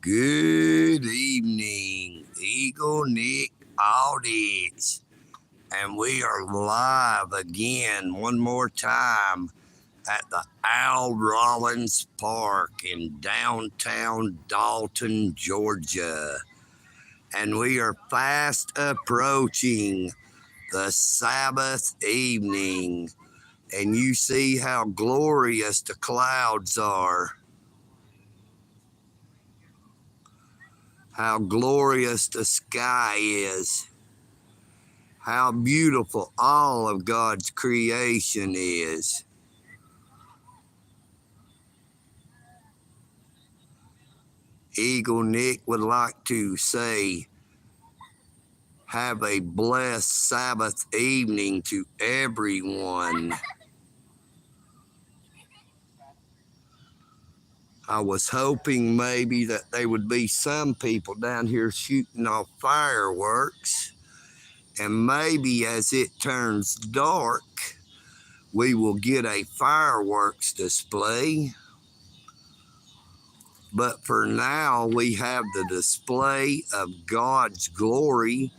Good evening, EagleNick Audits, and we are live again one more time at the Al Rollins Park in downtown Dalton, Georgia, and we are fast approaching the Sabbath evening, and you see how glorious the clouds are. How glorious the sky is. How beautiful all of God's creation is. EagleNick would like to say, have a blessed Sabbath evening to everyone. I was hoping maybe that there would be some people down here shooting off fireworks, and maybe as it turns dark, we will get a fireworks display. But for now, we have the display of God's glory,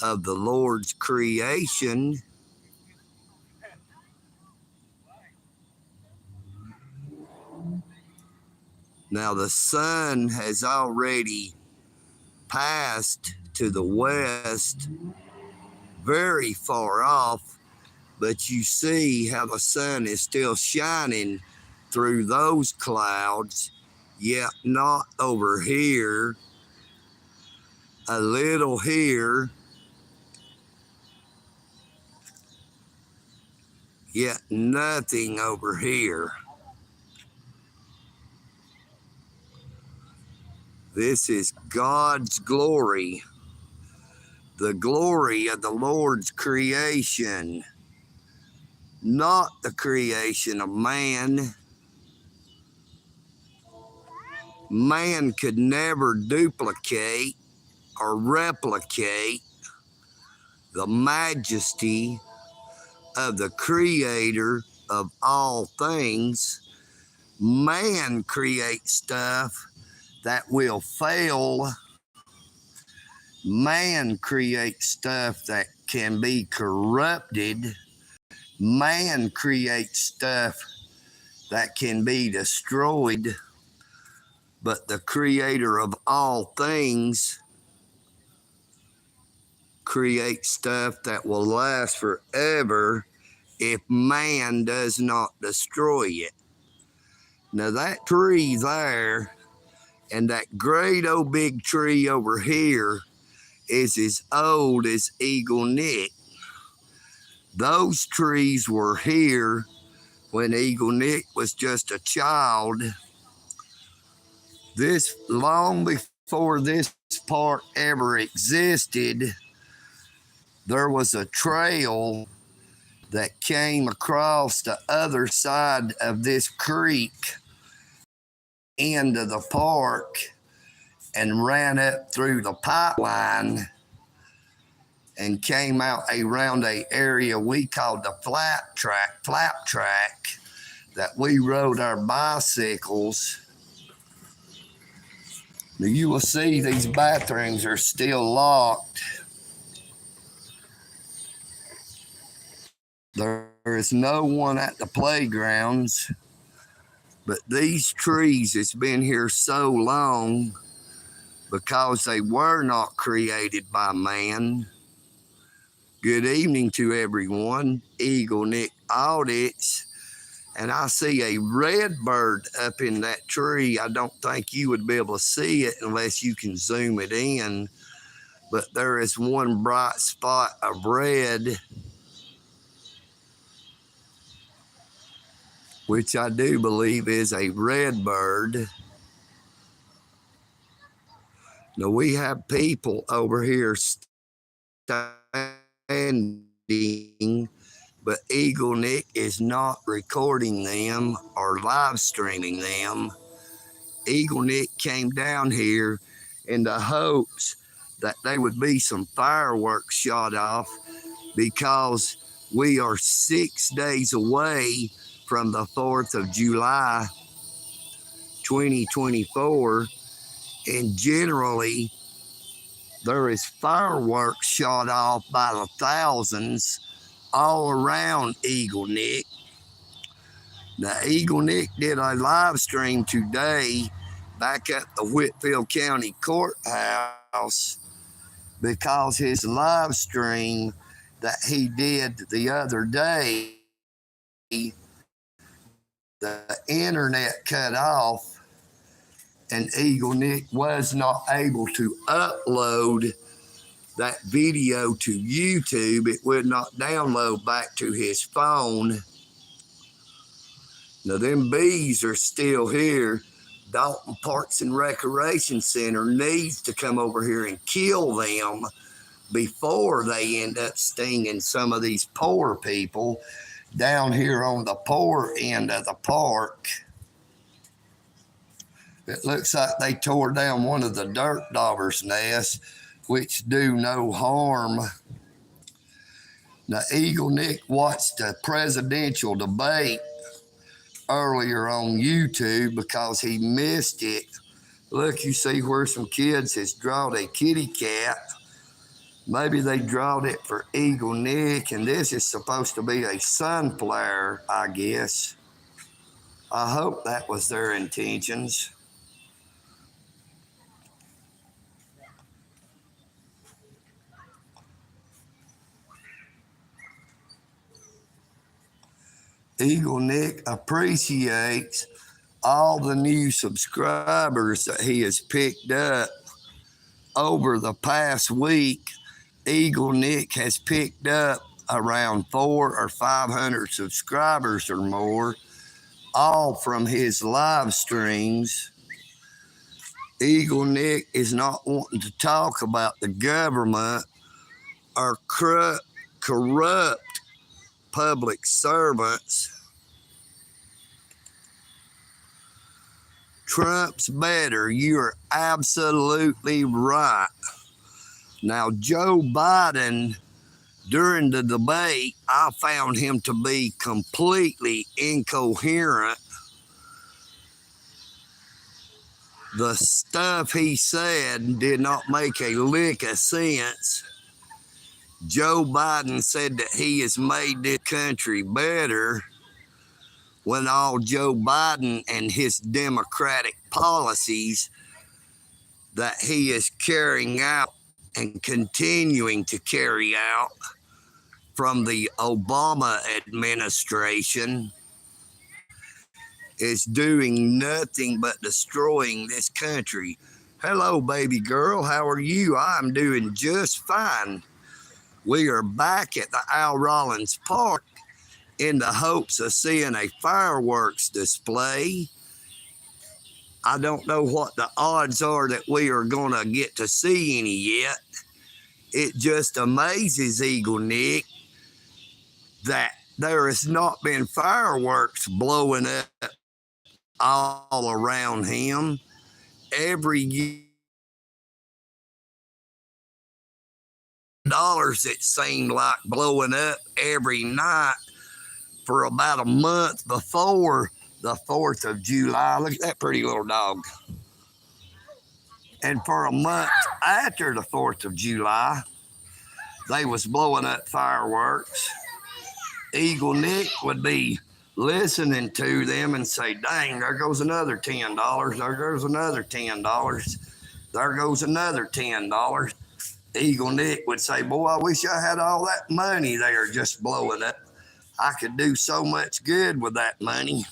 of the Lord's creation. Now the sun has already passed to the west, very far off, but you see how the sun is still shining through those clouds, yet not over here, a little here, yet nothing over here. This is God's glory, the glory of the Lord's creation, not the creation of man. Man could never duplicate or replicate the majesty of the Creator of all things. Man creates stuff that will fail. Man creates stuff that can be corrupted. Man creates stuff that can be destroyed. But the Creator of all things creates stuff that will last forever if man does not destroy it. Now that tree there and that great old big tree over here is as old as EagleNick. Those trees were here when EagleNick was just a child. This long before this park ever existed, there was a trail that came across the other side of this creek into the park and ran up through the pipeline and came out around an area we called the flap track that we rode our bicycles. Now you will see these bathrooms are still locked. There is no one at the playgrounds, but these trees has been here so long because they were not created by man. Good evening to everyone, EagleNick Audits, and I see a red bird up in that tree. I don't think you would be able to see it unless you can zoom it in, but there is one bright spot of red, which I do believe is a red bird. Now we have people over here standing, but EagleNick is not recording them or live streaming them. EagleNick came down here in the hopes that there would be some fireworks shot off because we are 6 days away from the 4th of July, 2024, And generally, there is fireworks shot off by the thousands all around EagleNick. Now, EagleNick did a live stream today back at the Whitfield County Courthouse because his live stream that he did the other day, the internet cut off and EagleNick was not able to upload that video to YouTube. It would not download back to his phone. Now, them bees are still here. Dalton Parks and Recreation Center needs to come over here and kill them before they end up stinging some of these poor people down here on the poor end of the park. It looks like they tore down one of the dirt daubers' nests, which do no harm. Now, EagleNick watched a presidential debate earlier on YouTube because he missed it. Look, you see where some kids has drawn a kitty cat. Maybe they drawed it for EagleNick, and this is supposed to be a sunflower, I guess. I hope that was their intentions. EagleNick appreciates all the new subscribers that he has picked up over the past week. EagleNick has picked up around 400 or 500 subscribers or more, all from his live streams. EagleNick is not wanting to talk about the government or corrupt public servants. Trump's better. You are absolutely right. Now, Joe Biden, during the debate, I found him to be completely incoherent. The stuff he said did not make a lick of sense. Joe Biden said that he has made this country better when all Joe Biden and his Democratic policies that he is carrying out and continuing to carry out from the Obama administration is doing nothing but destroying this country. Hello, baby girl. How are you? I'm doing just fine. We are back at the Al Rollins Park in the hopes of seeing a fireworks display. I don't know what the odds are that we are going to get to see any yet. It just amazes EagleNick that there has not been fireworks blowing up all around him. Every year, dollars it seemed like blowing up every night for about a month before the 4th of July. Look at that pretty little dog. And for a month after the 4th of July, they was blowing up fireworks. EagleNick would be listening to them and say, dang, there goes another $10. There goes another $10. There goes another $10. EagleNick would say, boy, I wish I had all that money there just blowing up. I could do so much good with that money.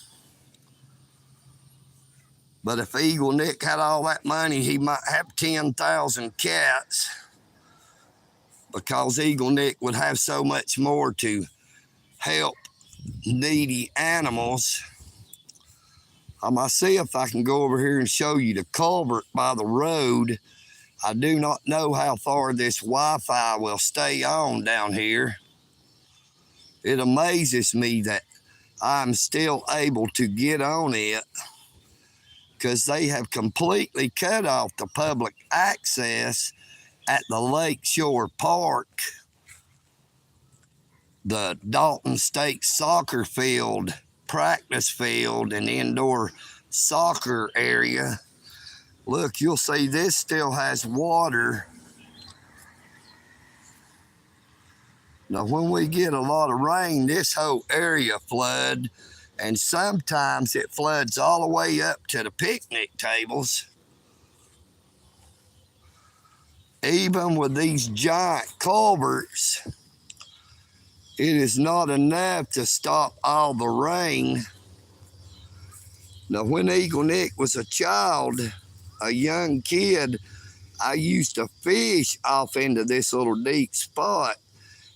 But if EagleNick had all that money, he might have 10,000 cats because EagleNick would have so much more to help needy animals. I'm going to see if I can go over here and show you the culvert by the road. I do not know how far this Wi-Fi will stay on down here. It amazes me that I'm still able to get on it because they have completely cut off the public access at the Lakeshore Park, the Dalton State soccer field, practice field, and indoor soccer area. Look, you'll see this still has water. Now, when we get a lot of rain, this whole area flood, and sometimes it floods all the way up to the picnic tables. Even with these giant culverts, it is not enough to stop all the rain. Now, when EagleNick was a child, a young kid, I used to fish off into this little deep spot,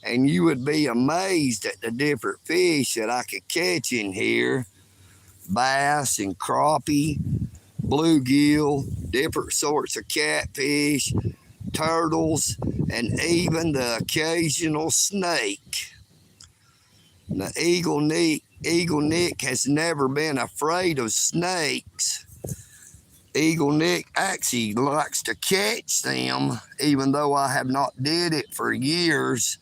and you would be amazed at the different fish that I could catch in here. Bass and crappie, bluegill, different sorts of catfish, turtles, and even the occasional snake. Now, EagleNick has never been afraid of snakes. EagleNick actually likes to catch them, even though I have not did it for years.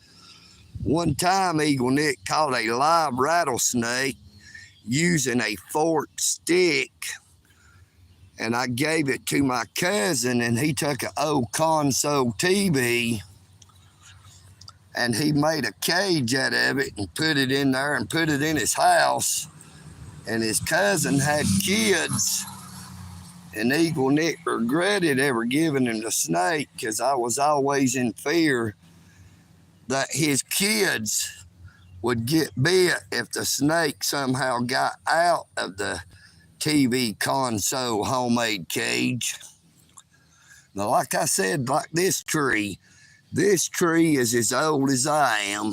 One time, EagleNick caught a live rattlesnake using a forked stick, and I gave it to my cousin, and he took an old console TV, and he made a cage out of it and put it in there and put it in his house. And his cousin had kids, and EagleNick regretted ever giving him the snake, because I was always in fear that his kids would get bit if the snake somehow got out of the TV console homemade cage. Now, like I said, like this tree is as old as I am.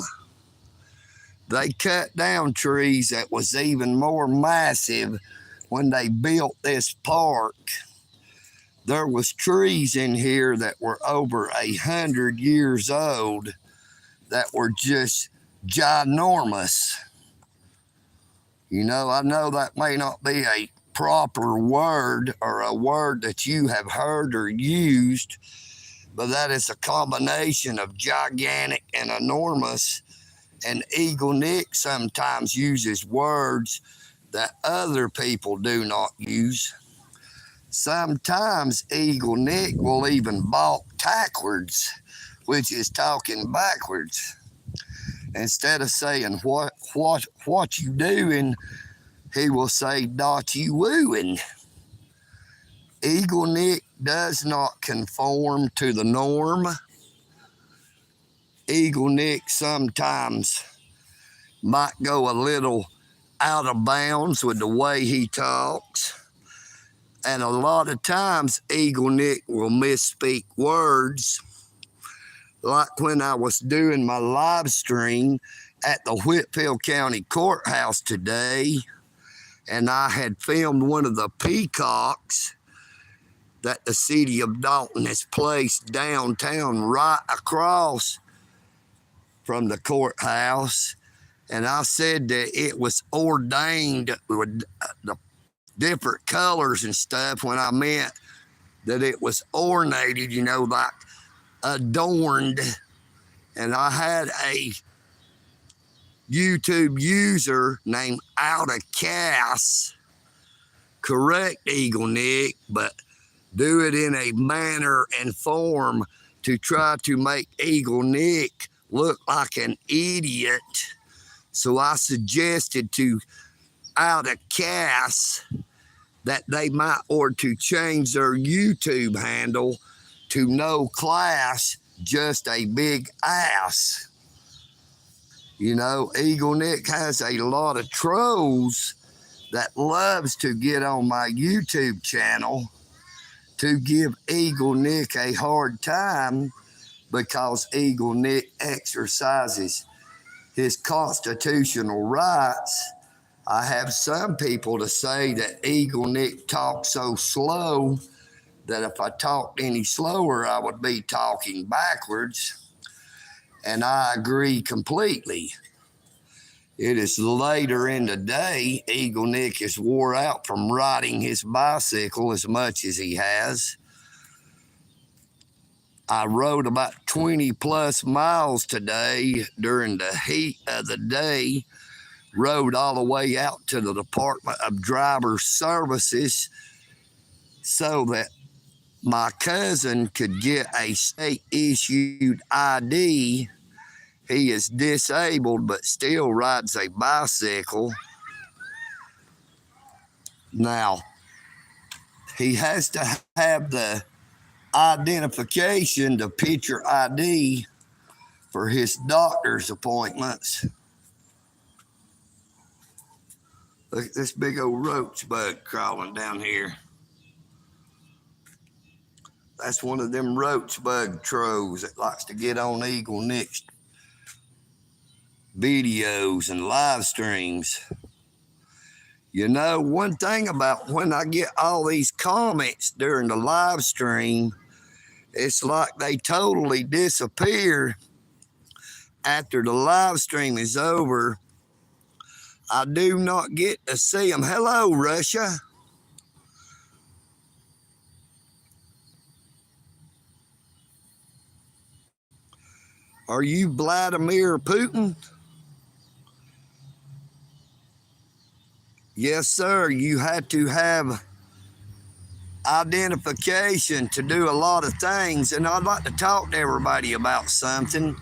They cut down trees that was even more massive when they built this park. There was trees in here that were over 100 years old that were just ginormous. You know, I know that may not be a proper word or a word that you have heard or used, but that is a combination of gigantic and enormous. And EagleNick sometimes uses words that other people do not use. Sometimes EagleNick will even balk backwards, which is talking backwards. Instead of saying what you doing, he will say dot you wooing. EagleNick does not conform to the norm. EagleNick sometimes might go a little out of bounds with the way he talks. And a lot of times EagleNick will misspeak words. Like when I was doing my live stream at the Whitfield County Courthouse today, and I had filmed one of the peacocks that the city of Dalton has placed downtown right across from the courthouse, and I said that it was ordained with the different colors and stuff, when I meant that it was ornated, you know, like adorned. And I had a YouTube user named Out of Cass correct EagleNick, but do it in a manner and form to try to make EagleNick look like an idiot. So I suggested to Out of Cass that they might ought to change their YouTube handle to No Class, Just a Big Ass. You know, EagleNick has a lot of trolls that loves to get on my YouTube channel to give EagleNick a hard time because EagleNick exercises his constitutional rights. I have some people to say that EagleNick talks so slow that if I talked any slower, I would be talking backwards. And I agree completely. It is later in the day. EagleNick is wore out from riding his bicycle as much as he has. I rode about 20 plus miles today during the heat of the day. Rode all the way out to the Department of Driver Services so that my cousin could get a state-issued ID. He is disabled but still rides a bicycle. Now, he has to have the identification, the picture ID, for his doctor's appointments. Look at this big old roach bug crawling down here. That's one of them roach bug trolls that likes to get on EagleNick's videos and live streams. You know, one thing about when I get all these comments during the live stream, it's like they totally disappear after the live stream is over. I do not get to see them. Hello, Russia. Are you Vladimir Putin? Yes, sir. You had to have identification to do a lot of things. And I'd like to talk to everybody about something.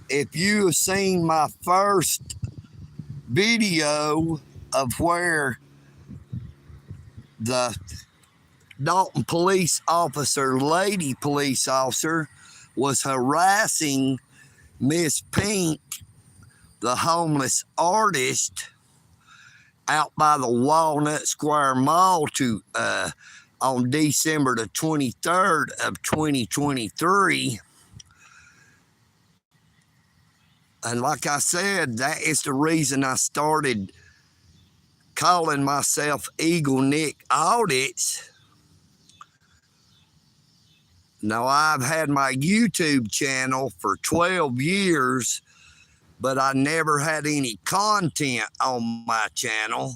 If you have seen my first video of where the Dalton police officer, lady police officer, was harassing Miss Pink, the homeless artist, out by the Walnut Square Mall on December the 23rd of 2023. And like I said, that is the reason I started calling myself EagleNick Audits. Now, I've had my YouTube channel for 12 years, but I never had any content on my channel.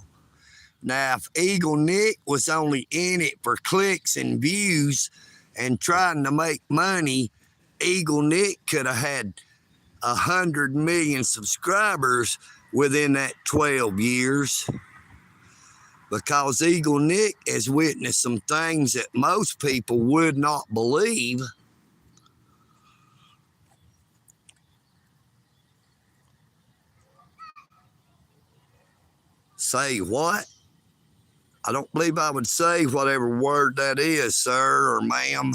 Now, if EagleNick was only in it for clicks and views and trying to make money, EagleNick could have had 100 million subscribers within that 12 years. Because EagleNick has witnessed some things that most people would not believe. Say what? I don't believe I would say whatever word that is, sir or ma'am.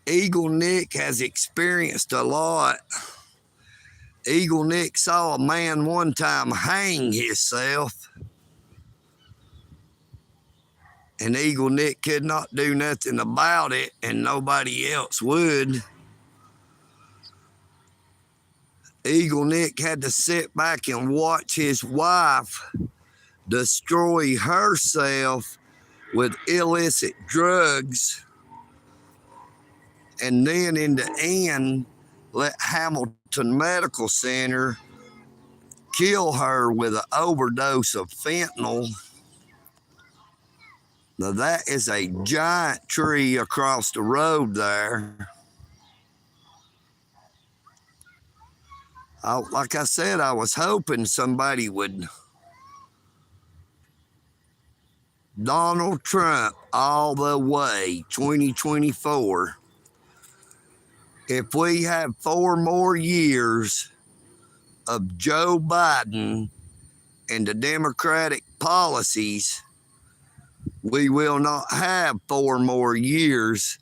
EagleNick has experienced a lot. EagleNick saw a man one time hang himself, and EagleNick could not do nothing about it, and nobody else would. EagleNick had to sit back and watch his wife destroy herself with illicit drugs, and then in the end let Hamilton Medical Center kill her with an overdose of fentanyl. Now that is a giant tree across the road there. Like I said, I was hoping somebody would. Donald Trump all the way, 2024. If we have 4 more years of Joe Biden and the Democratic policies, we will not have 4 more years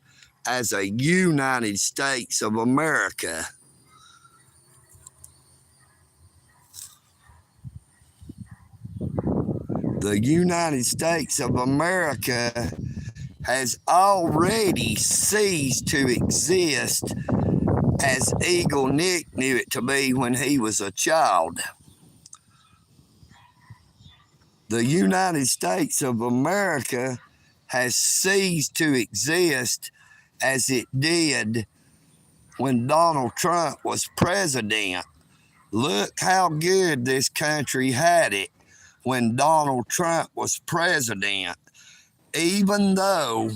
as a United States of America. The United States of America has already ceased to exist as EagleNick knew it to be when he was a child. The United States of America has ceased to exist as it did when Donald Trump was president. Look how good this country had it when Donald Trump was president, even though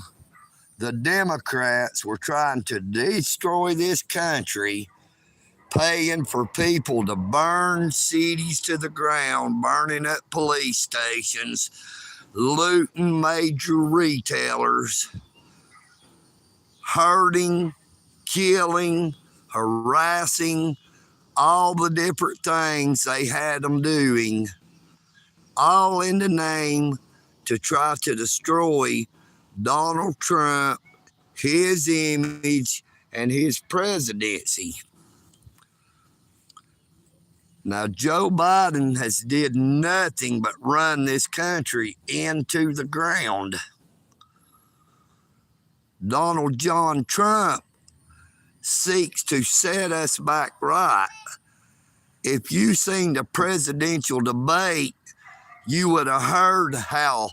the Democrats were trying to destroy this country, paying for people to burn cities to the ground, burning up police stations, looting major retailers, hurting, killing, harassing, all the different things they had them doing, all in the name to try to destroy Donald Trump, his image, and his presidency. Now, Joe Biden has did nothing but run this country into the ground. Donald John Trump seeks to set us back right. If you seen the presidential debate, you would have heard how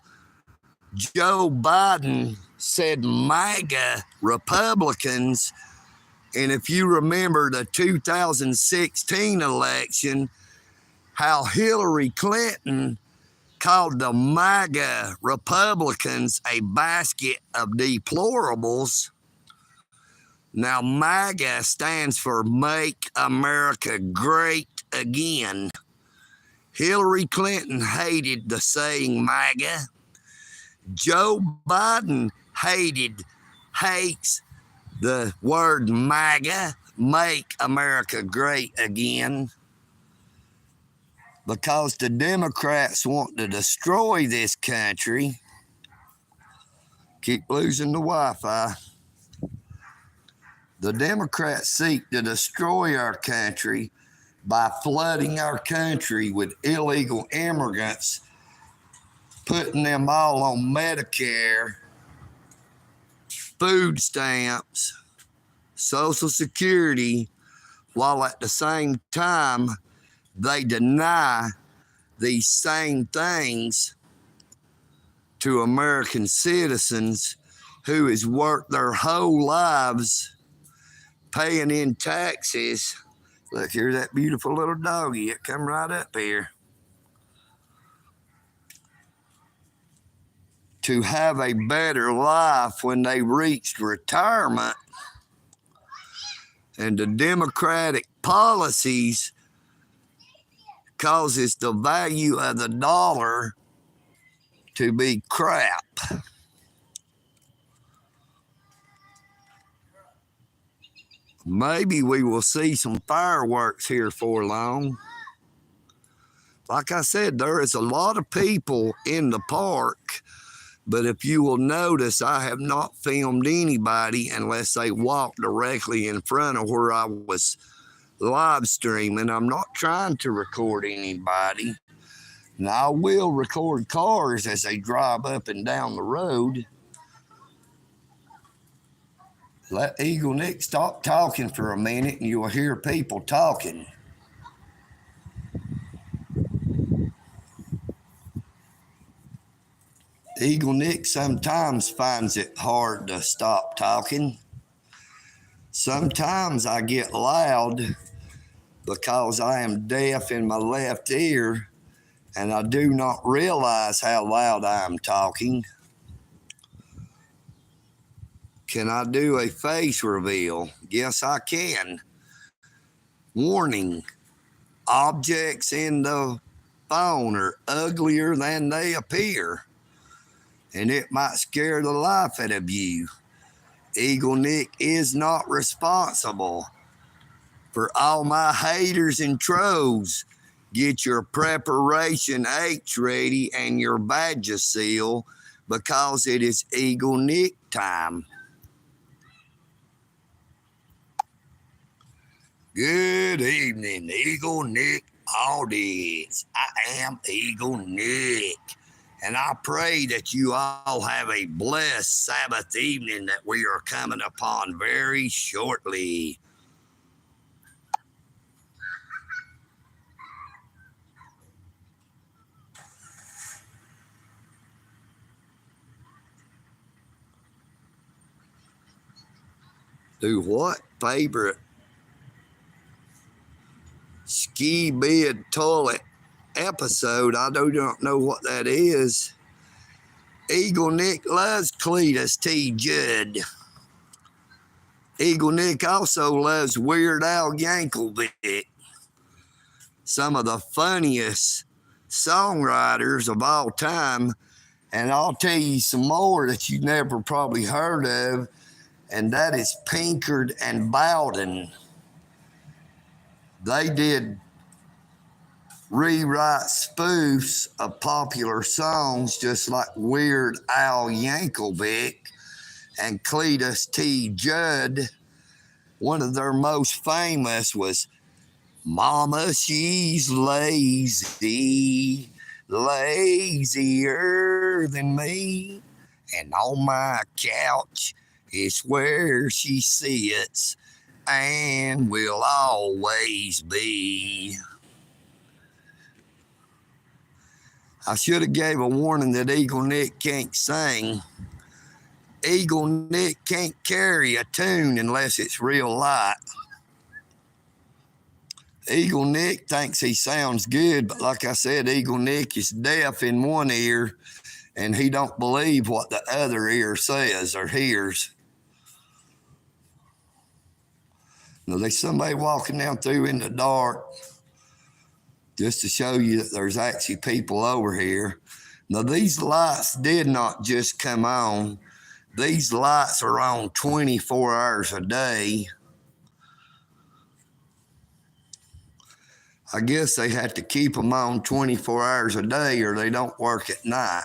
Joe Biden said MAGA Republicans. And if you remember the 2016 election, how Hillary Clinton called the MAGA Republicans a basket of deplorables. Now, MAGA stands for Make America Great Again. Hillary Clinton hated the saying MAGA. Joe Biden hates the word MAGA, Make America Great Again, because the Democrats want to destroy this country. Keep losing the Wi-Fi. The Democrats seek to destroy our country by flooding our country with illegal immigrants, putting them all on Medicare, food stamps, Social Security, while at the same time they deny these same things to American citizens who has worked their whole lives paying in taxes. Look, here's that beautiful little doggy. It come right up here. To have a better life when they reached retirement. And the Democratic policies causes the value of the dollar to be crap. Maybe we will see some fireworks here for long. Like I said, there is a lot of people in the park, but if you will notice, I have not filmed anybody unless they walk directly in front of where I was live streaming. I'm not trying to record anybody. Now, I will record cars as they drive up and down the road. Let EagleNick stop talking for a minute and you'll hear people talking. EagleNick sometimes finds it hard to stop talking. Sometimes I get loud because I am deaf in my left ear and I do not realize how loud I am talking. Can I do a face reveal? Yes, I can. Warning, objects in the phone are uglier than they appear, and it might scare the life out of you. EagleNick is not responsible for all my haters and trolls. Get your preparation H ready and your badge seal because it is EagleNick time. Good evening, EagleNick audience. I am EagleNick, and I pray that you all have a blessed Sabbath evening that we are coming upon very shortly. Do what? Favorite ski bed toilet episode? I do not know what that is. EagleNick loves Cletus T. Judd. EagleNick also loves Weird Al Yankovic, some of the funniest songwriters of all time, And I'll tell you some more that you never probably heard of, and that is Pinkard and Bowden. They did rewrite spoofs of popular songs just like Weird Al Yankovic and Cletus T. Judd. One of their most famous was Mama, she's lazy, lazier than me, and on my couch is where she sits and will always be. I should have gave a warning that EagleNick can't sing. EagleNick can't carry a tune unless it's real light. EagleNick thinks he sounds good, but like I said, EagleNick is deaf in one ear, and he don't believe what the other ear says or hears. Now, there's somebody walking down through in the dark just to show you that there's actually people over here. Now, these lights did not just come on. These lights are on 24 hours a day. I guess they have to keep them on 24 hours a day or they don't work at night.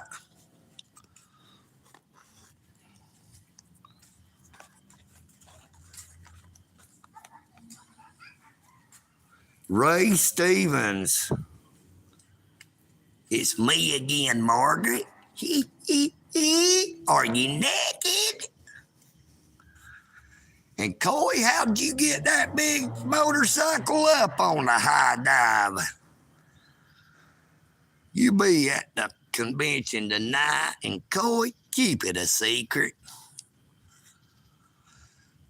Ray Stevens. It's me again, Margaret. Are you naked? And Coy, how'd you get that big motorcycle up on the high dive? You be at the convention tonight, and Coy, keep it a secret.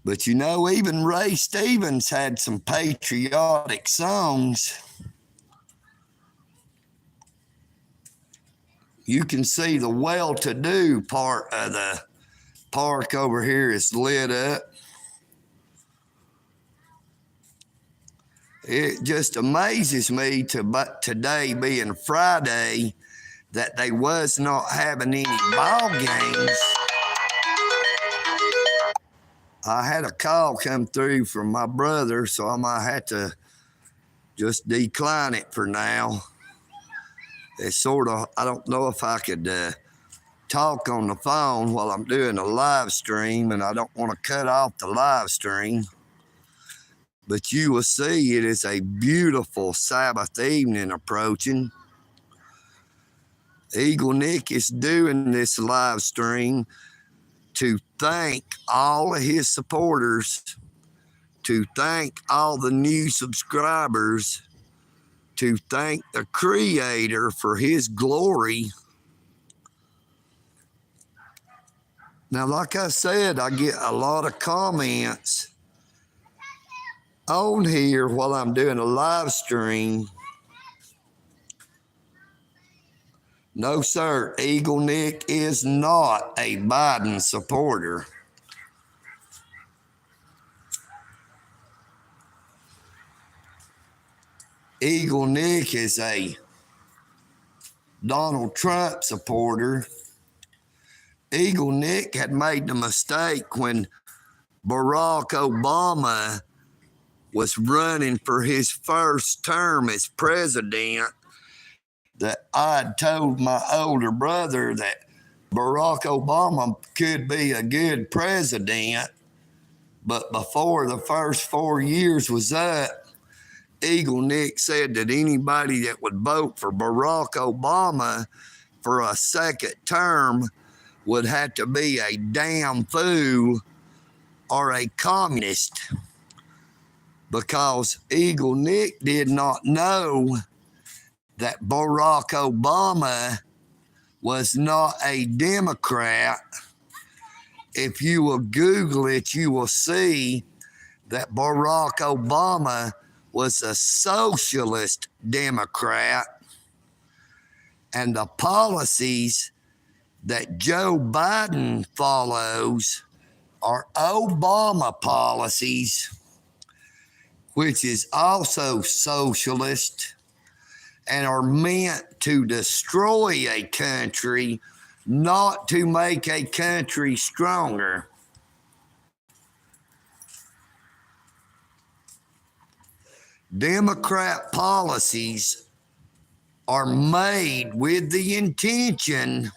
But you know, even Ray Stevens had some patriotic songs. You can see the well-to-do part of the park over here is lit up. It just amazes me today being Friday that they was not having any ball games. I had a call come through from my brother, so I might have to just decline it for now. It's sort of, I don't know if I could talk on the phone while I'm doing a live stream, and I don't want to cut off the live stream. But you will see it is a beautiful Sabbath evening approaching. EagleNick is doing this live stream to thank all of his supporters, to thank all the new subscribers, to thank the Creator for his glory. Now, like I said, I get a lot of comments on here while I'm doing a live stream. No, sir, EagleNick is not a Biden supporter. EagleNick is a Donald Trump supporter. EagleNick had made the mistake when Barack Obama was running for his first term as president, that I'd told my older brother that Barack Obama could be a good president, but before the first 4 years was up, EagleNick said that anybody that would vote for Barack Obama for a second term would have to be a damn fool or a communist, because EagleNick did not know that Barack Obama was not a Democrat. If you will Google it, you will see that Barack Obama was a socialist Democrat, and the policies that Joe Biden follows are Obama policies, which is also socialist and are meant to destroy a country, not to make a country stronger. Democrat policies are made with the intention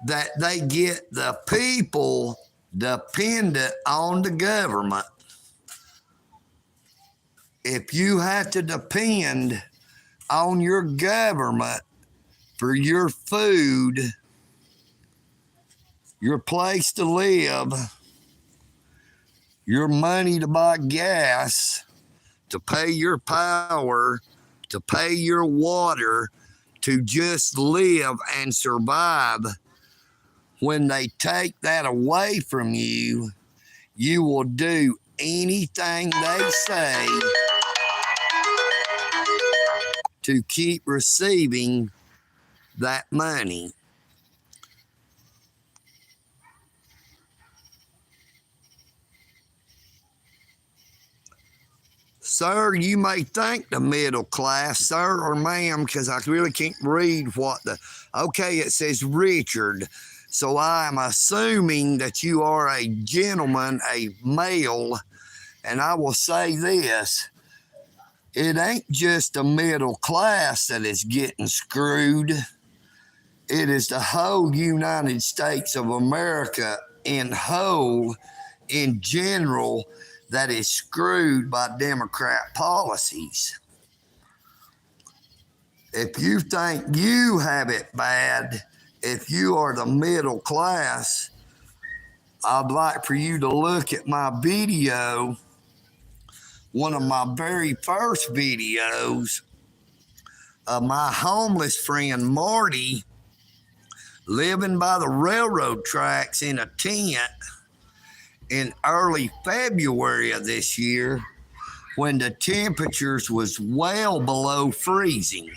that they get the people dependent on the government. If you have to depend on your government for your food, your place to live, your money to buy gas, to pay your power, to pay your water, to just live and survive, when they take that away from you, you will do anything they say to keep receiving that money. Sir, you may think the middle class, sir or ma'am, because I really can't read what okay, it says Richard. So I'm assuming that you are a gentleman, a male, and I will say this. It ain't just the middle class that is getting screwed. It is the whole United States of America in whole, in general, that is screwed by Democrat policies. If you think you have it bad, if you are the middle class, I'd like for you to look at my video, one of my very first videos of my homeless friend Marty living by the railroad tracks in a tent in early February of this year, when the temperatures was well below freezing.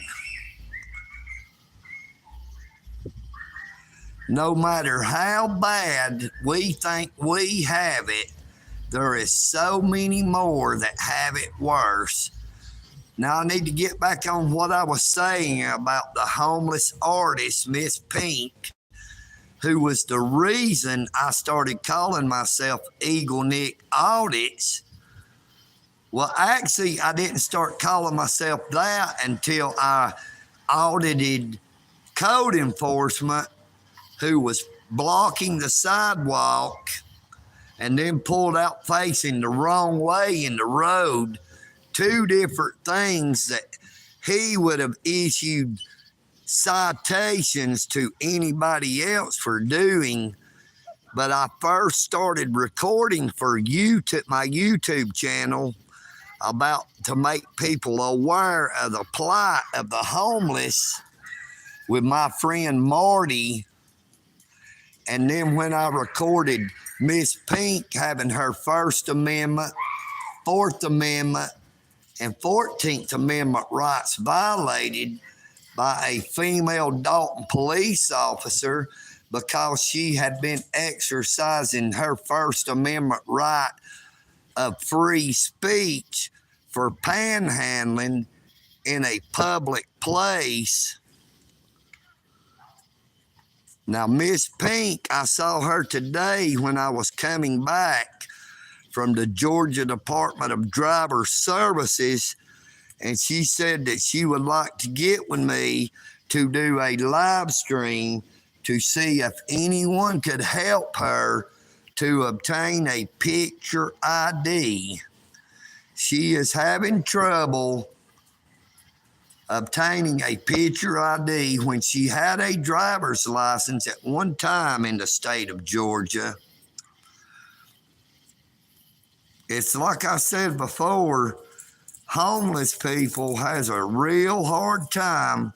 No matter how bad we think we have it, there is so many more that have it worse. Now I need to get back on what I was saying about the homeless artist, Miss Pink, who was the reason I started calling myself EagleNick Audits. Well, actually, I didn't start calling myself that until I audited code enforcement, who was blocking the sidewalk and then pulled out facing the wrong way in the road. Two different things that he would have issued citations to anybody else for doing. But I first started recording for YouTube, my YouTube channel, about to make people aware of the plight of the homeless with my friend Marty. And then when I recorded Miss Pink having her First Amendment, Fourth Amendment, and 14th Amendment rights violated by a female Dalton police officer because she had been exercising her First Amendment right of free speech for panhandling in a public place. Now, Miss Pink, I saw her today when I was coming back from the Georgia Department of Driver Services, and she said that she would like to get with me to do a live stream to see if anyone could help her to obtain a picture ID. She is having trouble obtaining a picture ID when she had a driver's license at one time in the state of Georgia. It's like I said before, homeless people has a real hard time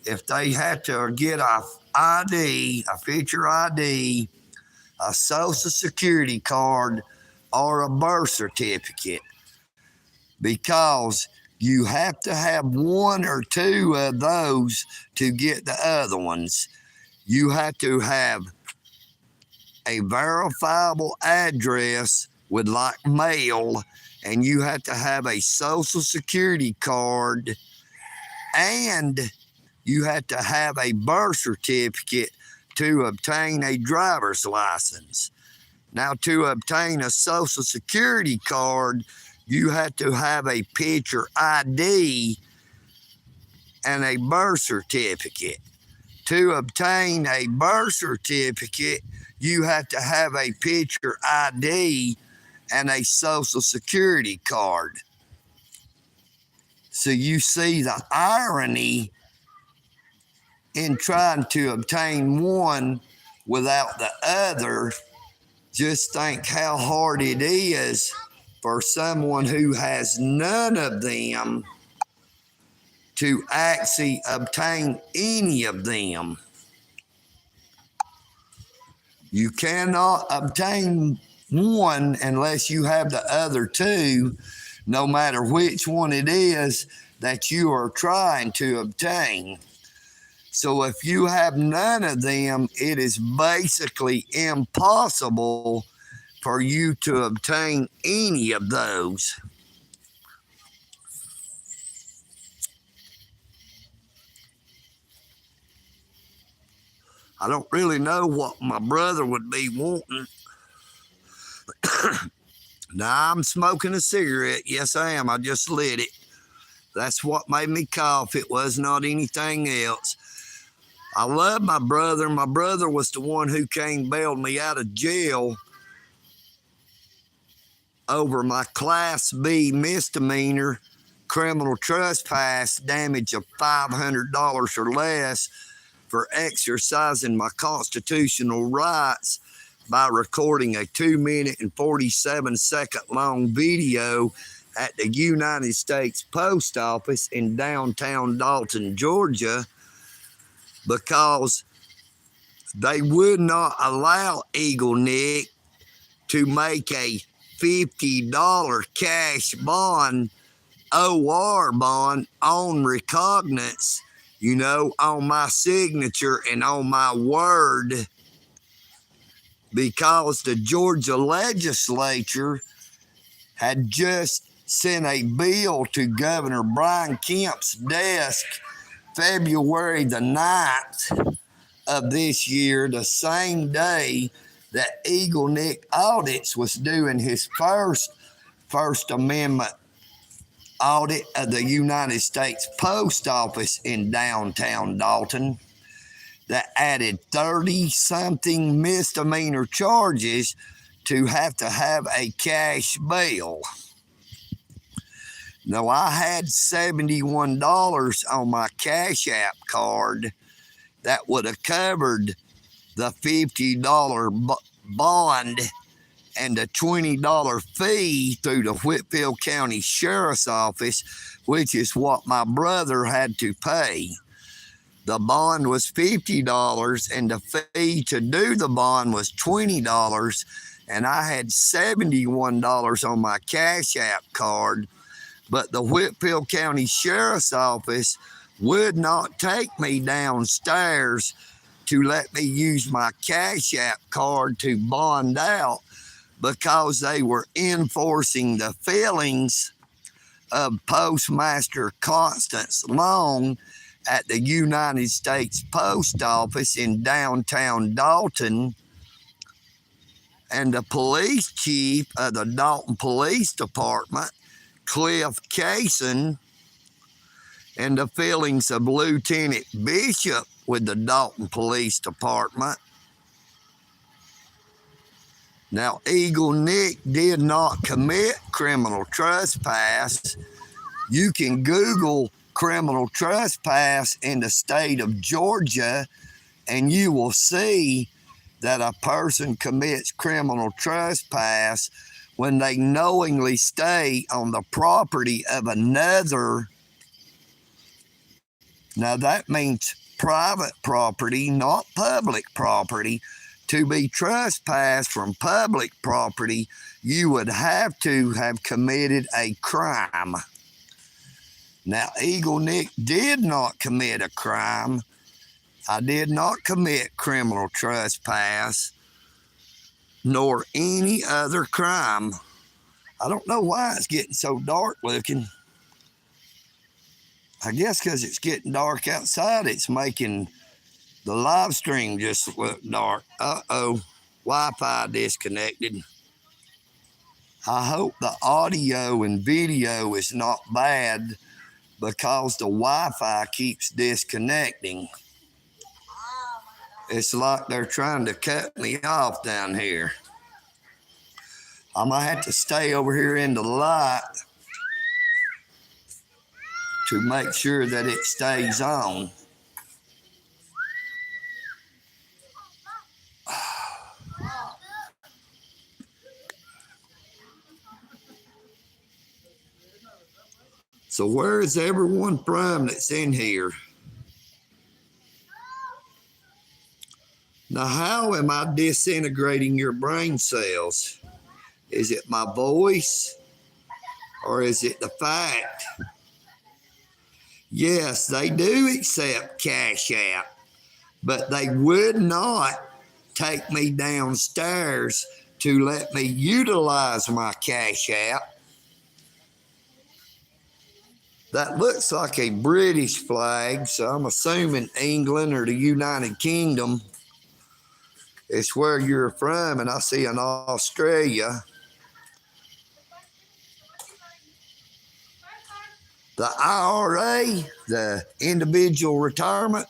if they have to get a ID, a picture ID, a social security card, or a birth certificate, because you have to have one or two of those to get the other ones. You have to have a verifiable address with like mail, and you have to have a social security card, and you had to have a birth certificate to obtain a driver's license. Now, to obtain a Social Security card, you had to have a picture ID and a birth certificate. To obtain a birth certificate, you had to have a picture ID and a Social Security card. So you see the irony in trying to obtain one without the other. Just think how hard it is for someone who has none of them to actually obtain any of them. You cannot obtain one unless you have the other two, no matter which one it is that you are trying to obtain. So if you have none of them, it is basically impossible for you to obtain any of those. I don't really know what my brother would be wanting. Now, I'm smoking a cigarette. Yes, I am. I just lit it. That's what made me cough. It was not anything else. I love my brother. My brother was the one who came bailed me out of jail over my Class B misdemeanor criminal trespass damage of $500 or less for exercising my constitutional rights by recording a 2-minute and 47-second long video at the United States Post Office in downtown Dalton, Georgia, because they would not allow EagleNick to make a $50 cash bond, OR bond, on recognizance, on my signature and on my word, because the Georgia legislature had just sent a bill to Governor Brian Kemp's desk February the 9th of this year, the same day that EagleNick Audits was doing his First Amendment audit of the United States Post Office in downtown Dalton, that added 30-something misdemeanor charges to have a cash bail. Now, I had $71 on my Cash App card that would have covered the $50 bond and the $20 fee through the Whitfield County Sheriff's Office, which is what my brother had to pay. The bond was $50 and the fee to do the bond was $20, and I had $71 on my Cash App card, but the Whitfield County Sheriff's Office would not take me downstairs to let me use my Cash App card to bond out, because they were enforcing the feelings of Postmaster Constance Long at the United States Post Office in downtown Dalton, and the police chief of the Dalton Police Department, Cliff Cason, and the feelings of Lieutenant Bishop with the Dalton Police Department. Now, EagleNick did not commit criminal trespass. You can Google criminal trespass in the state of Georgia, and you will see that a person commits criminal trespass when they knowingly stay on the property of another. Now, that means private property, not public property. To be trespassed from public property, you would have to have committed a crime. Now, EagleNick did not commit a crime. I did not commit criminal trespass, nor any other crime. I don't know why it's getting so dark looking. I guess because it's getting dark outside, it's making the live stream just look dark. Uh-oh, Wi-Fi disconnected. I hope the audio and video is not bad because the Wi-Fi keeps disconnecting. It's like they're trying to cut me off down here. I might have to stay over here in the light to make sure that it stays on. So where is everyone from that's in here? Now, how am I disintegrating your brain cells? Is it my voice or is it the fact? Yes, they do accept Cash App, but they would not take me downstairs to let me utilize my Cash App. That looks like a British flag, so I'm assuming England or the United Kingdom is where you're from, and I see an Australia. The IRA, the individual retirement,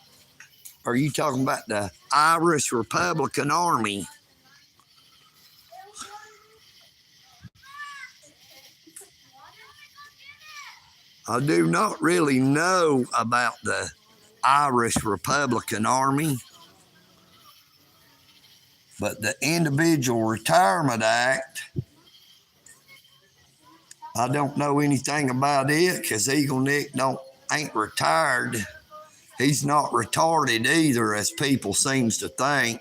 or are you talking about the Irish Republican Army? I do not really know about the Irish Republican Army, but the Individual Retirement Act, I don't know anything about it because EagleNick ain't retired. He's not retarded either, as people seems to think.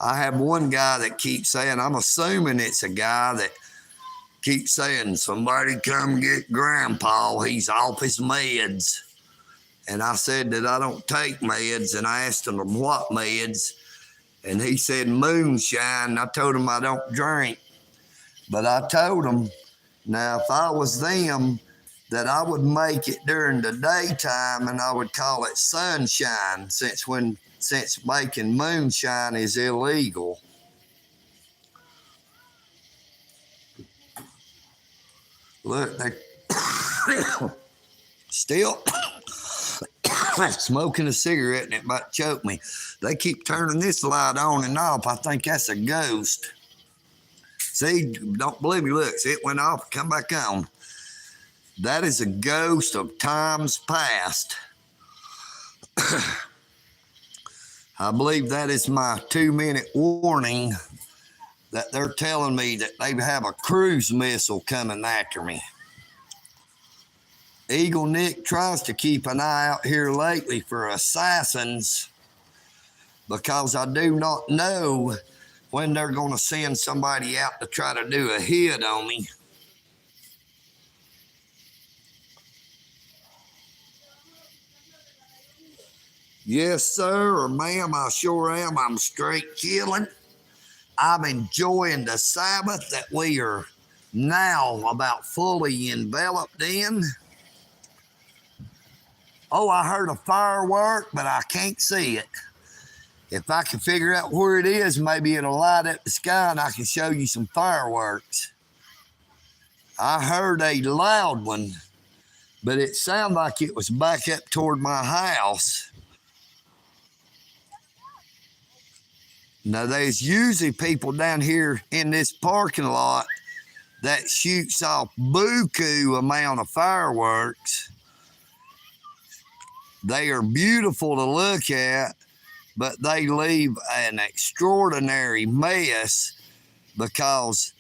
I have one guy that keeps saying, I'm assuming it's a guy that keeps saying, somebody come get Grandpa, he's off his meds. And I said that I don't take meds, and I asked him what meds, and he said moonshine. I told him I don't drink, but I told him, now if I was them, that I would make it during the daytime and I would call it sunshine, since making moonshine is illegal. Look, they still smoking a cigarette and it might choke me. They keep turning this light on and off. I think that's a ghost. See, don't believe me. Look, see, it went off, come back on. That is a ghost of times past. I believe that is my 2-minute warning that they're telling me that they have a cruise missile coming after me. EagleNick tries to keep an eye out here lately for assassins because I do not know when they're going to send somebody out to try to do a hit on me. Yes, sir, or ma'am, I sure am. I'm straight killing. I'm enjoying the Sabbath that we are now about fully enveloped in. Oh, I heard a firework, but I can't see it. If I can figure out where it is, maybe it'll light up the sky and I can show you some fireworks. I heard a loud one, but it sounded like it was back up toward my house. Now, there's usually people down here in this parking lot that shoots off buku amount of fireworks. They are beautiful to look at, but they leave an extraordinary mess because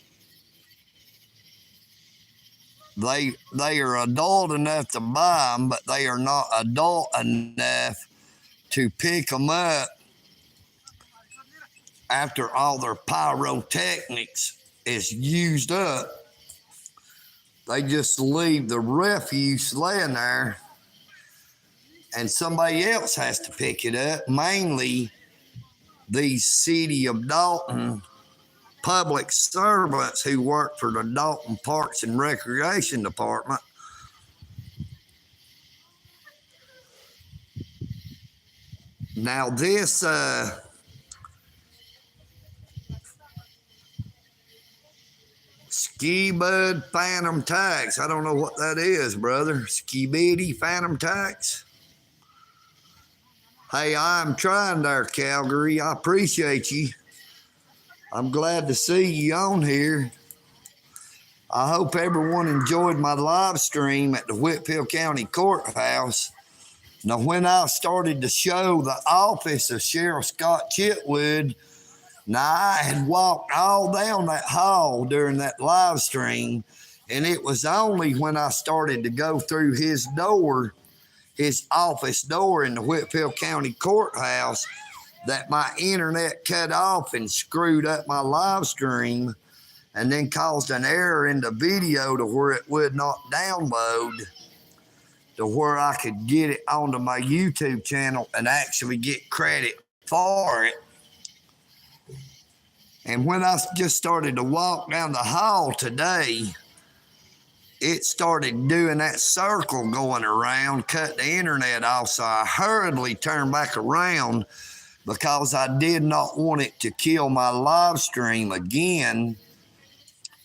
they are adult enough to buy them, but they are not adult enough to pick them up after all their pyrotechnics is used up. They just leave the refuse laying there and somebody else has to pick it up, mainly these City of Dalton public servants who work for the Dalton Parks and Recreation Department. Now this Ski Bud Phantom Tax. I don't know what that is, brother. Ski Biddy Phantom Tax. Hey, I'm trying there, Calgary. I appreciate you. I'm glad to see you on here. I hope everyone enjoyed my live stream at the Whitfield County Courthouse. Now, when I started to show the office of Sheriff Scott Chitwood, now I had walked all down that hall during that live stream, and it was only when I started to go through his door, his office door in the Whitfield County Courthouse, that my internet cut off and screwed up my live stream, and then caused an error in the video to where it would not download to where I could get it onto my YouTube channel and actually get credit for it. And when I just started to walk down the hall today, it started doing that circle going around, cut the internet off. So I hurriedly turned back around because I did not want it to kill my live stream again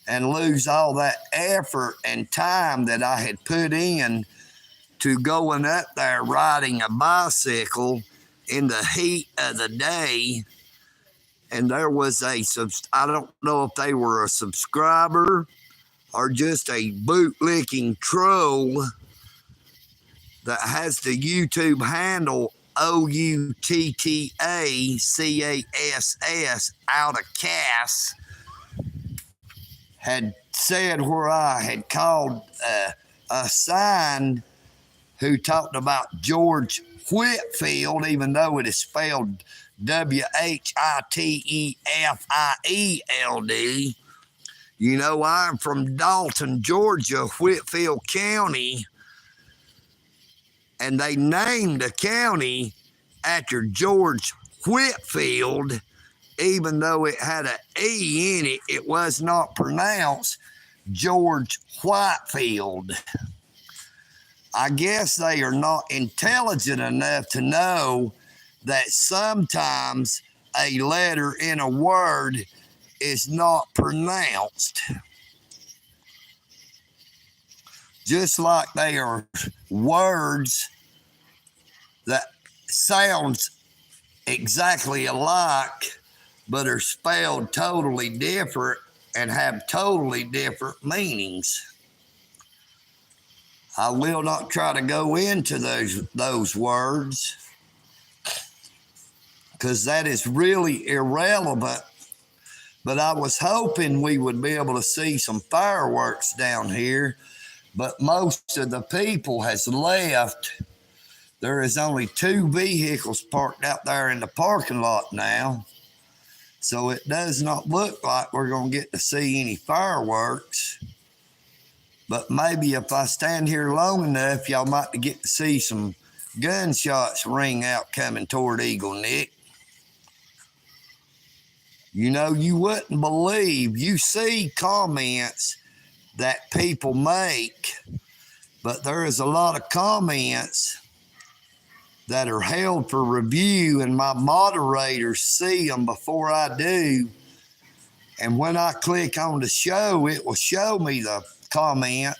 and lose all that effort and time that I had put in to going up there riding a bicycle in the heat of the day. And there was I don't know if they were a subscriber or just a bootlicking troll that has the YouTube handle OUTTACASS out of Cass, had said where I had called a sign who talked about George Whitfield, even though it is spelled WHITEFIELD. You know, I'm from Dalton, Georgia, Whitfield County, and they named the county after George Whitfield, even though it had an E in it. It was not pronounced George Whitefield. I guess they are not intelligent enough to know that sometimes a letter in a word is not pronounced. Just like they are words that sounds exactly alike, but are spelled totally different and have totally different meanings. I will not try to go into those words because that is really irrelevant. But I was hoping we would be able to see some fireworks down here, but most of the people has left. There is only 2 vehicles parked out there in the parking lot now. So it does not look like we're going to get to see any fireworks. But maybe if I stand here long enough, y'all might get to see some gunshots ring out coming toward EagleNick. You know, you wouldn't believe, you see comments that people make, but there is a lot of comments that are held for review, and my moderators see them before I do. And when I click on the show, it will show me the comment.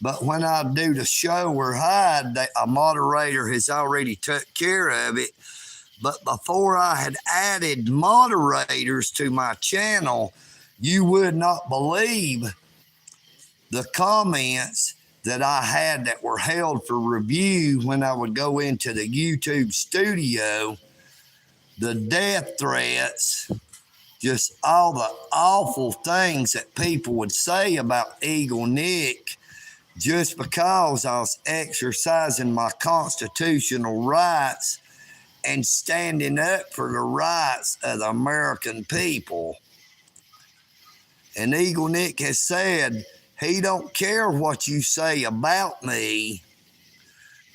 But when I do the show or hide, a moderator has already took care of it. But before I had added moderators to my channel, you would not believe the comments that I had that were held for review when I would go into the YouTube studio. The death threats, just all the awful things that people would say about EagleNick just because I was exercising my constitutional rights and standing up for the rights of the American people. And EagleNick has said he don't care what you say about me,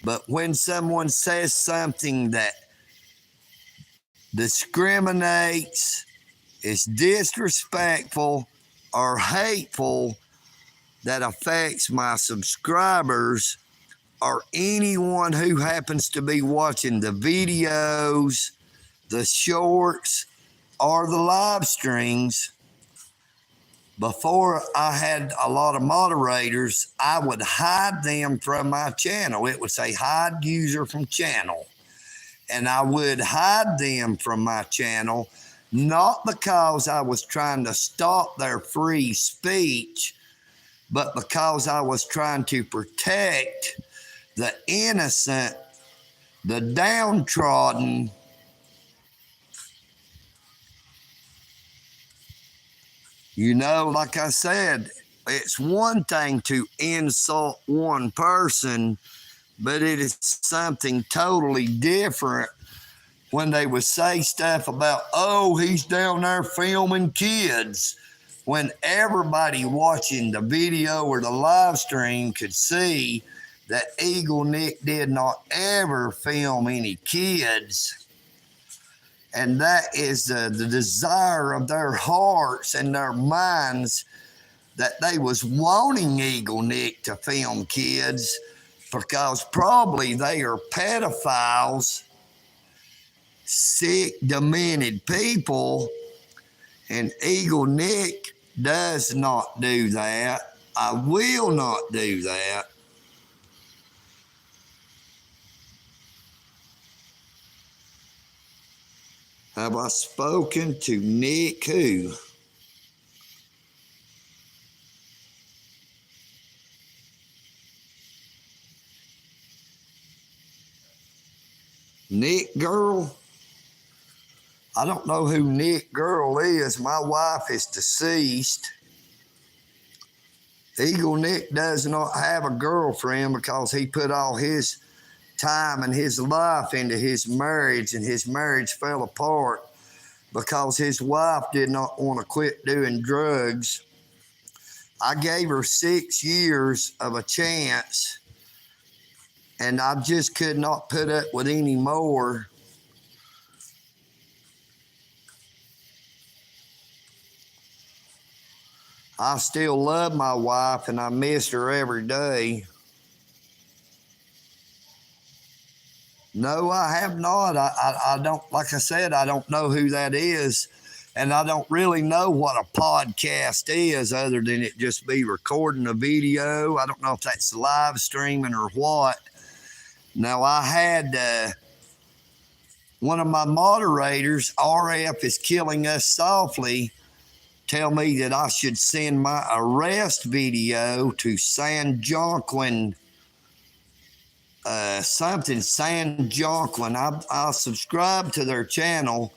but when someone says something that discriminates, is disrespectful, or hateful that affects my subscribers, or anyone who happens to be watching the videos, the shorts, or the live streams, before I had a lot of moderators, I would hide them from my channel. It would say hide user from channel. And I would hide them from my channel, not because I was trying to stop their free speech, but because I was trying to protect the innocent, the downtrodden. You know, like I said, it's one thing to insult one person, but it is something totally different when they would say stuff about, oh, he's down there filming kids, when everybody watching the video or the live stream could see that EagleNick did not ever film any kids. And that is the desire of their hearts and their minds, that they was wanting EagleNick to film kids, because probably they are pedophiles, sick, demented people, and EagleNick does not do that. I will not do that. Have I spoken to Nick who? Nick Girl? I don't know who Nick Girl is. My wife is deceased. EagleNick does not have a girlfriend because he put all his time and his life into his marriage, and his marriage fell apart because his wife did not want to quit doing drugs. I gave her 6 years of a chance, and I just could not put up with any more. I still love my wife, and I miss her every day. No, I have not. I don't, like I said, I don't know who that is, and I don't really know what a podcast is other than it just be recording a video. I don't know if that's live streaming or what. Now, I had one of my moderators, RF is Killing Us Softly, tell me that I should send my arrest video to San Jonquin, San Jonquin. I subscribe to their channel,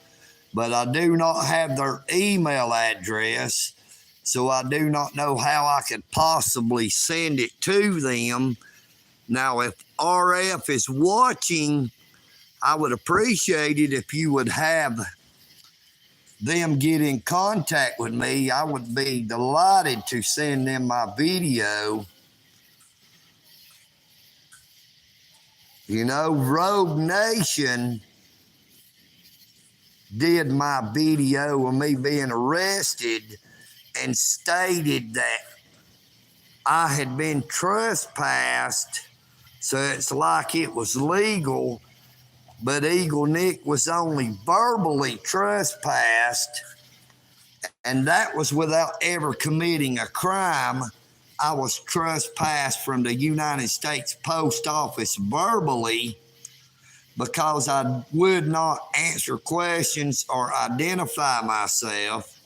but I do not have their email address, so I do not know how I could possibly send it to them. Now, if RF is watching, I would appreciate it if you would have them get in contact with me. I would be delighted to send them my video. You know, Rogue Nation did my video of me being arrested and stated that I had been trespassed, so it's like it was legal, but EagleNick was only verbally trespassed, and that was without ever committing a crime. I was trespassed from the United States Post Office verbally because I would not answer questions or identify myself.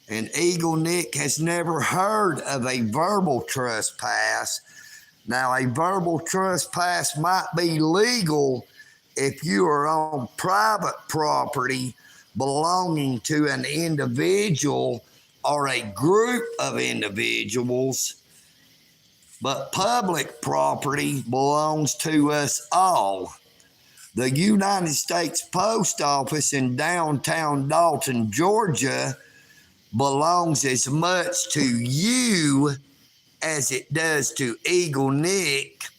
And EagleNick has never heard of a verbal trespass. Now, a verbal trespass might be legal if you are on private property belonging to an individual or a group of individuals, but public property belongs to us all. The United States Post Office in downtown Dalton, Georgia, belongs as much to you as it does to EagleNick,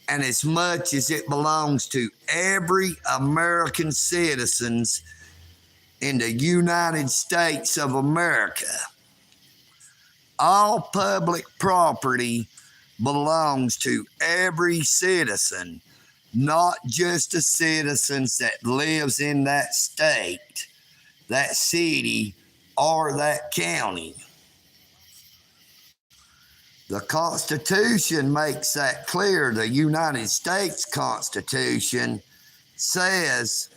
and as much as it belongs to every American citizen in the United States of America. All public property belongs to every citizen, not just the citizens that lives in that state, that city, or that county. The Constitution makes that clear. The United States Constitution says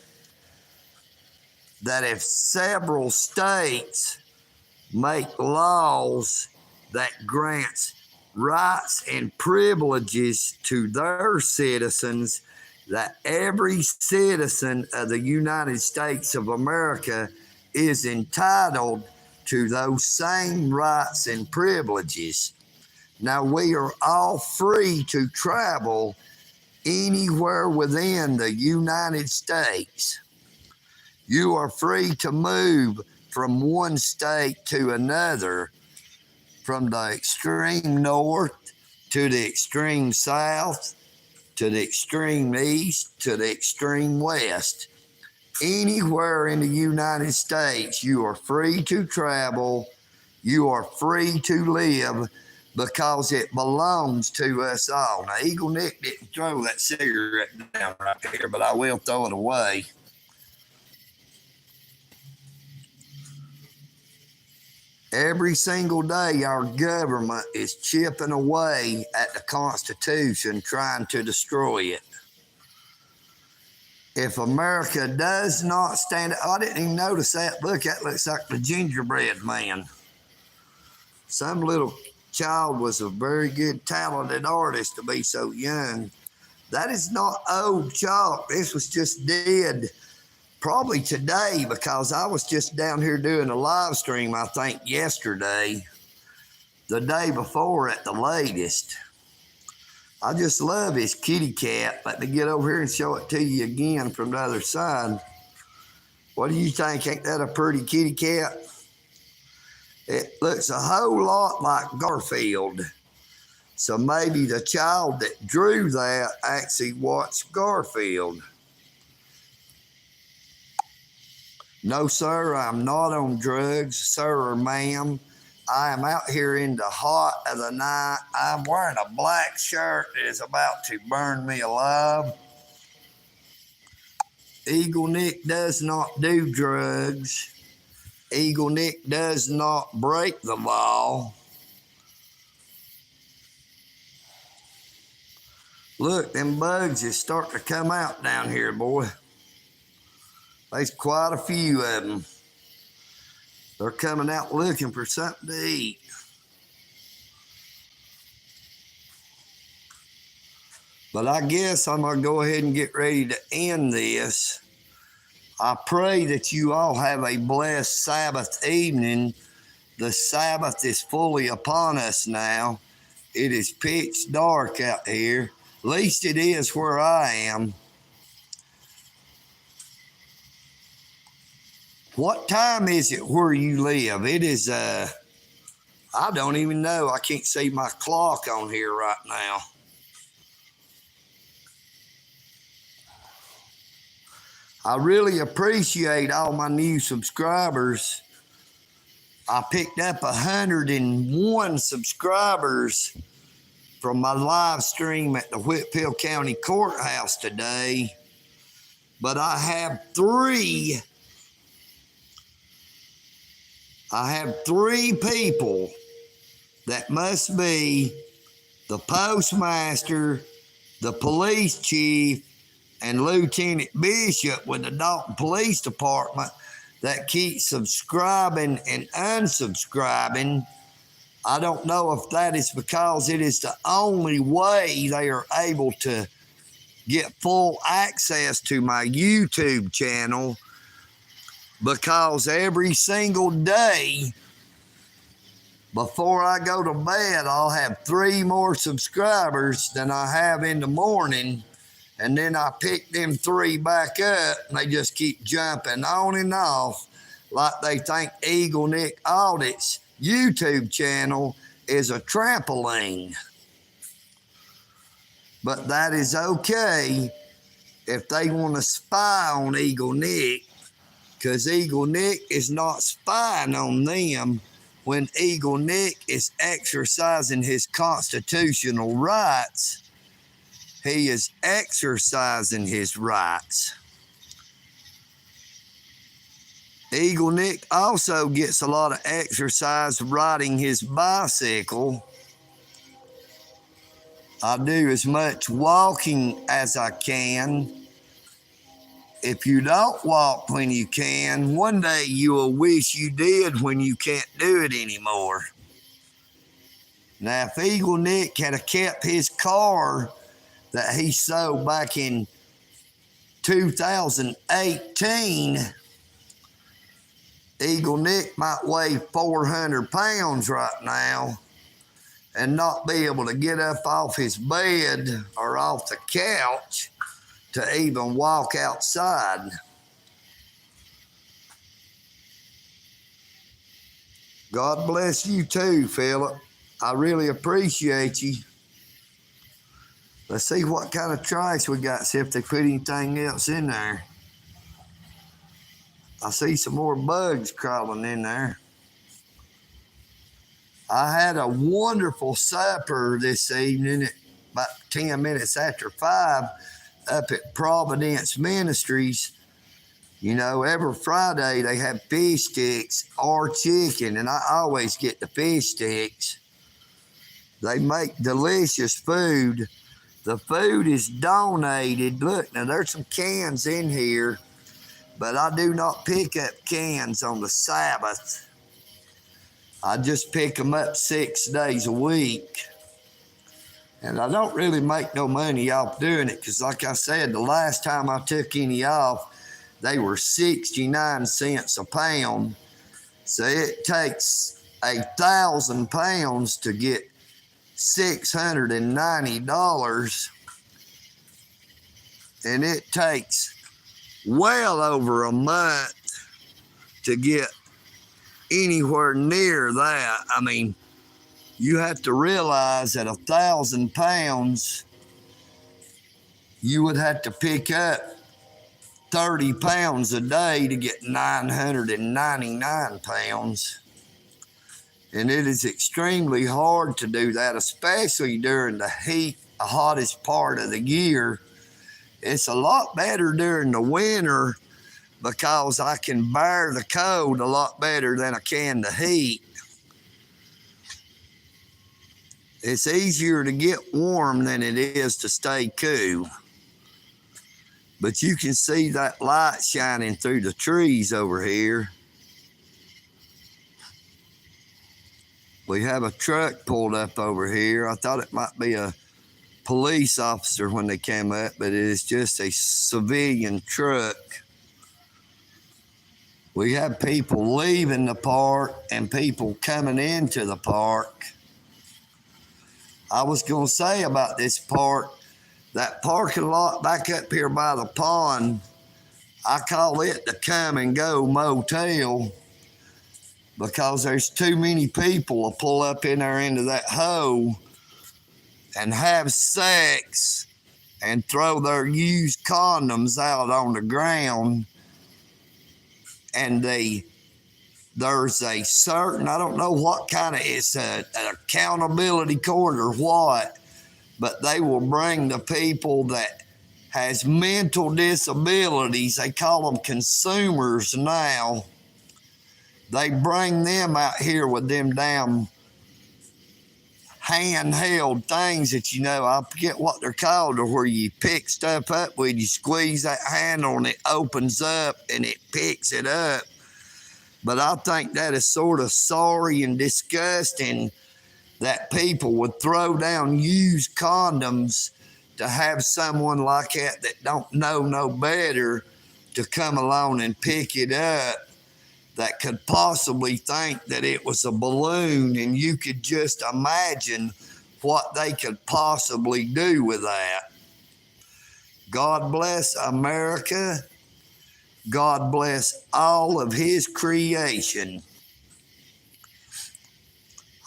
that if several states make laws that grants rights and privileges to their citizens, that every citizen of the United States of America is entitled to those same rights and privileges. Now, we are all free to travel anywhere within the United States. You are free to move from one state to another, from the extreme north to the extreme south, to the extreme east, to the extreme west. Anywhere in the United States, you are free to travel, you are free to live, because it belongs to us all. Now, EagleNick didn't throw that cigarette down right there, but I will throw it away. Every single day, our government is chipping away at the Constitution, trying to destroy it. If America does not stand up, I didn't even notice that. Look, that looks like the gingerbread man. Some little child was a very good, talented artist to be so young. That is not old chalk. This was just dead probably today, because I was just down here doing a live stream, I think yesterday, the day before at the latest. I just love his kitty cat. Let me get over here and show it to you again from the other side. What do you think? Ain't that a pretty kitty cat? It looks a whole lot like Garfield. So maybe the child that drew that actually watched Garfield. No, sir, I'm not on drugs, sir or ma'am. I am out here in the hot of the night. I'm wearing a black shirt that is about to burn me alive. EagleNick does not do drugs. EagleNick does not break the law. Look, them bugs is starting to come out down here, boy. There's quite a few of them. They're coming out looking for something to eat. But I guess I'm going to go ahead and get ready to end this. I pray that you all have a blessed Sabbath evening. The Sabbath is fully upon us now. It is pitch dark out here. At least it is where I am. What time is it where you live? It is, I don't even know. I can't see my clock on here right now. I really appreciate all my new subscribers. I picked up 101 subscribers from my live stream at the Whitfield County Courthouse today. But I have three people that must be the postmaster, the police chief, and Lieutenant Bishop with the Dalton Police Department that keep subscribing and unsubscribing. I don't know if that is because it is the only way they are able to get full access to my YouTube channel, because every single day before I go to bed, I'll have 3 more subscribers than I have in the morning. And then I pick them 3 back up, and they just keep jumping on and off like they think EagleNick Audit's YouTube channel is a trampoline. But that is okay if they want to spy on EagleNick, because EagleNick is not spying on them. when EagleNick is exercising his constitutional rights, he is exercising his rights. EagleNick also gets a lot of exercise riding his bicycle. I do as much walking as I can. If you don't walk when you can, one day you will wish you did when you can't do it anymore. Now, if EagleNick had kept his car that he sold back in 2018, EagleNick might weigh 400 pounds right now and not be able to get up off his bed or off the couch to even walk outside. God bless you too, Philip. I really appreciate you. Let's see what kind of trash we got, see if they put anything else in there. I see some more bugs crawling in there. I had a wonderful supper this evening at about 10 minutes after 5 up at Providence Ministries. You know, every Friday they have fish sticks or chicken, and I always get the fish sticks. They make delicious food. The food is donated. Look, now there's some cans in here, but I do not pick up cans on the Sabbath. I just pick them up 6 days a week. And I don't really make no money off doing it because, like I said, the last time I took any off, they were 69 cents a pound. So it takes 1,000 pounds to get $690. And it takes well over a month to get anywhere near that. I mean, you have to realize that 1,000 pounds, you would have to pick up 30 pounds a day to get 999 pounds. And it is extremely hard to do that, especially during the heat, the hottest part of the year. It's a lot better during the winter because I can bear the cold a lot better than I can the heat. It's easier to get warm than it is to stay cool. But you can see that light shining through the trees over here. We have a truck pulled up over here. I thought it might be a police officer when they came up, but it is just a civilian truck. We have people leaving the park and people coming into the park. I was going to say about this park, that parking lot back up here by the pond, I call it the come and go motel because there's too many people to pull up in there into that hole and have sex and throw their used condoms out on the ground. And there's a certain, I don't know what kind of, it's an accountability court or what, but they will bring the people that has mental disabilities, they call them consumers now. They bring them out here with them damn handheld things that, you know, I forget what they're called, or where you pick stuff up with, you squeeze that handle and it opens up and it picks it up. But I think that is sort of sorry and disgusting that people would throw down used condoms to have someone like that don't know no better to come along and pick it up, that could possibly think that it was a balloon, and you could just imagine what they could possibly do with that. God bless America. God bless all of his creation.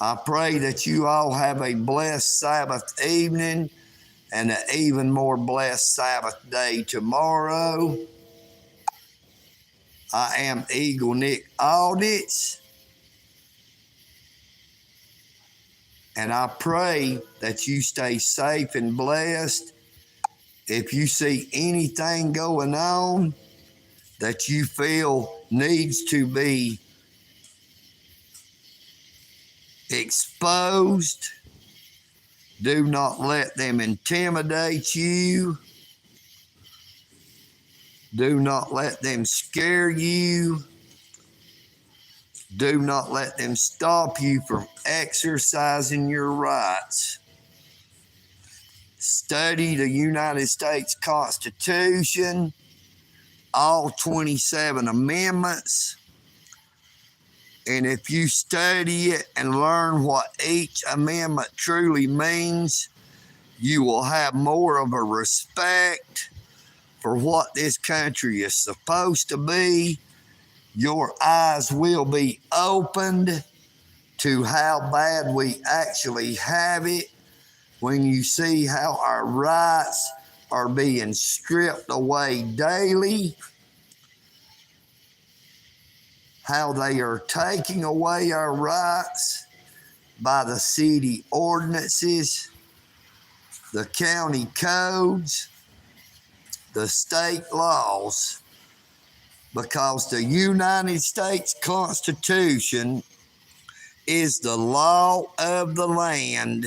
I pray that you all have a blessed Sabbath evening and an even more blessed Sabbath day tomorrow. I am EagleNick Audits. And I pray that you stay safe and blessed. If you see anything going on that you feel needs to be exposed, do not let them intimidate you. Do not let them scare you. Do not let them stop you from exercising your rights. Study the United States Constitution, all 27 amendments. And if you study it and learn what each amendment truly means, you will have more of a respect for what this country is supposed to be. Your eyes will be opened to how bad we actually have it when you see how our rights are being stripped away daily, how they are taking away our rights by the city ordinances, the county codes, the state laws, because the United States Constitution is the law of the land.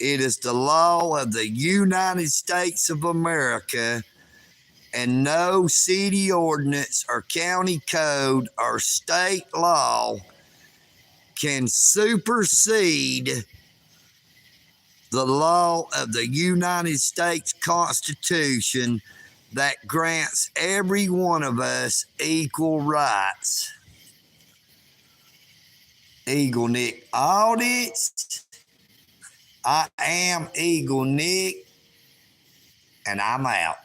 It is the law of the United States of America, and no city ordinance or county code or state law can supersede the law of the United States Constitution that grants every one of us equal rights. EagleNick audits. I am EagleNick, and I'm out.